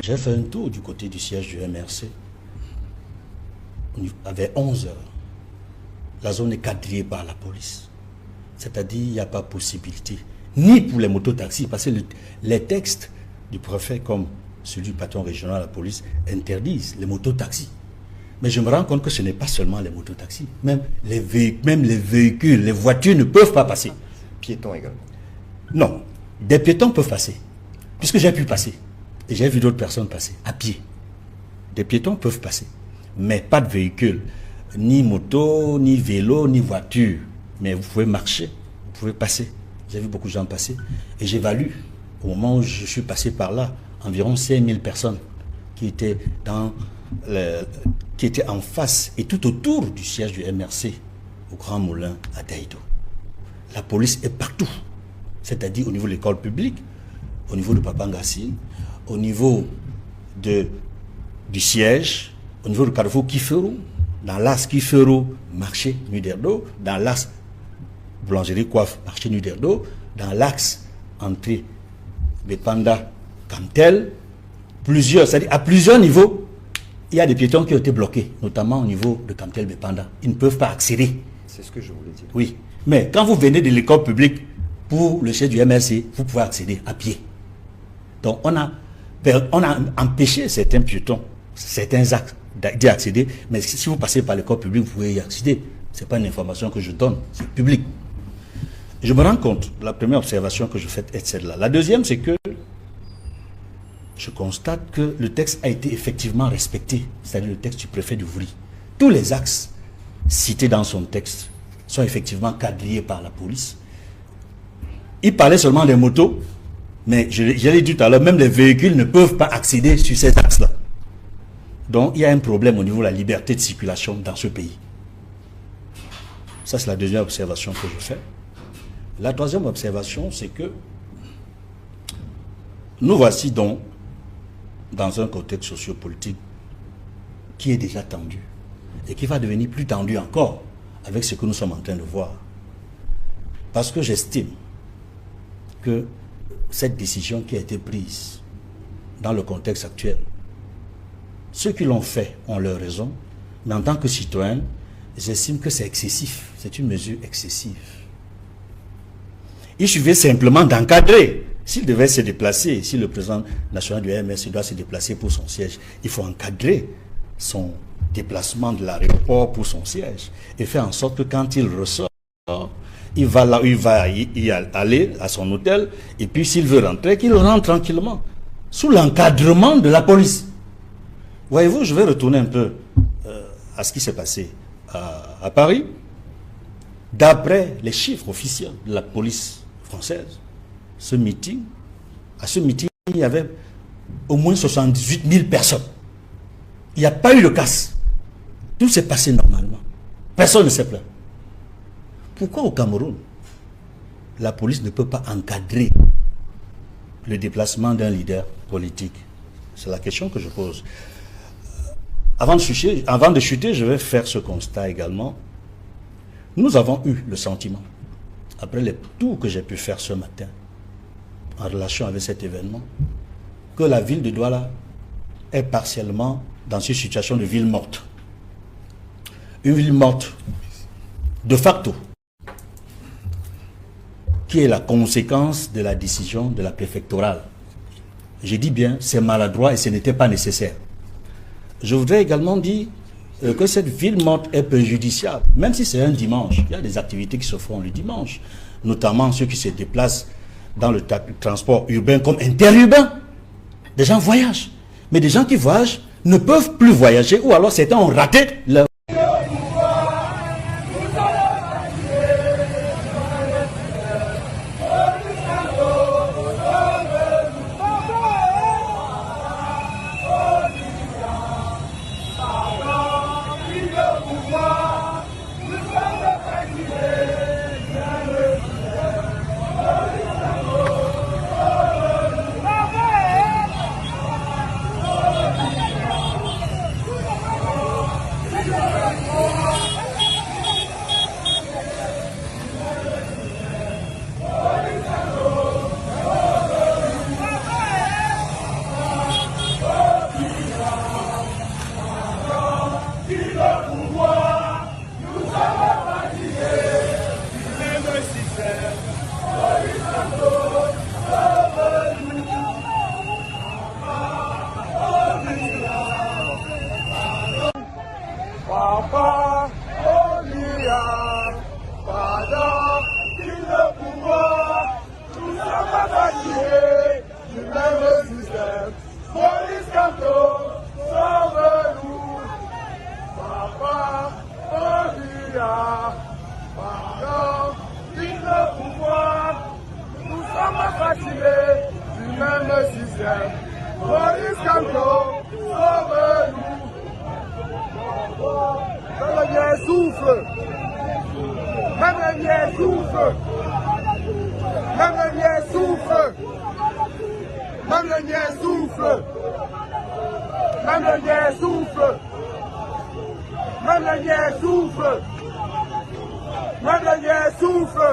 J'ai fait un tour du côté du siège du MRC. Vers 11 heures, la zone est quadrillée par la police. C'est-à-dire qu'il n'y a pas possibilité, ni pour les mototaxis, parce que les textes du préfet, comme celui du patron régional de la police, interdisent les mototaxis. Mais je me rends compte que ce n'est pas seulement les mototaxis. Même les véhicules, les voitures ne peuvent pas passer. Piétons également. Non, des piétons peuvent passer, puisque j'ai pu passer. Et j'ai vu d'autres personnes passer à pied. Des piétons peuvent passer, mais pas de véhicules, ni moto, ni vélo, ni voiture. Mais vous pouvez marcher, vous pouvez passer. J'ai vu beaucoup de gens passer. Et j'évalue, au moment où je suis passé par là, environ 5000 personnes qui étaient en face et tout autour du siège du MRC au Grand Moulin à Daïdo. La police est partout, c'est-à-dire au niveau de l'école publique, au niveau de Papangassi, au niveau du siège, au niveau du carrefour Kifero, dans l'axe Kifero, marché Nuderdo, dans l'axe boulangerie coiffe, marché Nuderdo, dans l'axe entrée Bepanda Cantel, c'est-à-dire à plusieurs niveaux, il y a des piétons qui ont été bloqués, notamment au niveau de Cantel Bepanda. Ils ne peuvent pas accéder. C'est ce que je voulais dire. Oui, mais quand vous venez de l'école publique, pour le siège du MRC, vous pouvez accéder à pied. Donc on a empêché certains piétons, certains actes d'y accéder, mais si vous passez par l'école publique, vous pouvez y accéder. Ce n'est pas une information que je donne, c'est public. Je me rends compte, la première observation que je fais est celle-là. La deuxième, c'est que je constate que le texte a été effectivement respecté, c'est-à-dire le texte du préfet du Vouri. Tous les axes cités dans son texte sont effectivement quadrillés par la police. Il parlait seulement des motos, mais je l'ai dit tout à l'heure, même les véhicules ne peuvent pas accéder sur ces axes-là. Donc il y a un problème au niveau de la liberté de circulation dans ce pays. Ça, c'est la deuxième observation que je fais. La troisième observation, c'est que nous voici donc dans un contexte sociopolitique qui est déjà tendu et qui va devenir plus tendu encore avec ce que nous sommes en train de voir. Parce que j'estime que cette décision qui a été prise dans le contexte actuel, ceux qui l'ont fait ont leur raison, mais en tant que citoyen, j'estime que c'est excessif, c'est une mesure excessive. Il suffit simplement d'encadrer. S'il devait se déplacer, si le président national du MRC doit se déplacer pour son siège, il faut encadrer son déplacement de l'aéroport pour son siège et faire en sorte que quand il ressort, il va là où il va y aller, à son hôtel, et puis s'il veut rentrer, qu'il rentre tranquillement, sous l'encadrement de la police. Voyez-vous, je vais retourner un peu à ce qui s'est passé à Paris. D'après les chiffres officiels de la police française, à ce meeting, il y avait au moins 78 000 personnes. Il n'y a pas eu de casse. Tout s'est passé normalement. Personne ne s'est plaint. Pourquoi au Cameroun, la police ne peut pas encadrer le déplacement d'un leader politique? C'est la question que je pose. Avant de chuter, je vais faire ce constat également. Nous avons eu le sentiment, après les tours que j'ai pu faire ce matin, en relation avec cet événement, que la ville de Douala est partiellement dans une situation de ville morte. Une ville morte de facto, qui est la conséquence de la décision de la préfectorale Je dis bien, c'est maladroit et ce n'était pas nécessaire. Je voudrais également dire que cette ville morte est préjudiciable, même si c'est un dimanche. Il y a des activités qui se font le dimanche, notamment ceux qui se déplacent dans le transport urbain comme interurbain. Des gens voyagent, mais des gens qui voyagent ne peuvent plus voyager, ou alors certains ont raté leur... Papa, Olia, Padre, qui le pouvoir, nous sommes fatigués du même système. Maurice Kamto, sauve-nous. Papa, Olia, Padre, qui le pouvoir, nous sommes fatigués du même système. Maurice Kamto, sauve-nous. Même le mien souffle. Même le mien souffle. Même le mien souffle. Même le mien souffle. Même le mien souffle. Même le mien souffle. Même le mien souffle.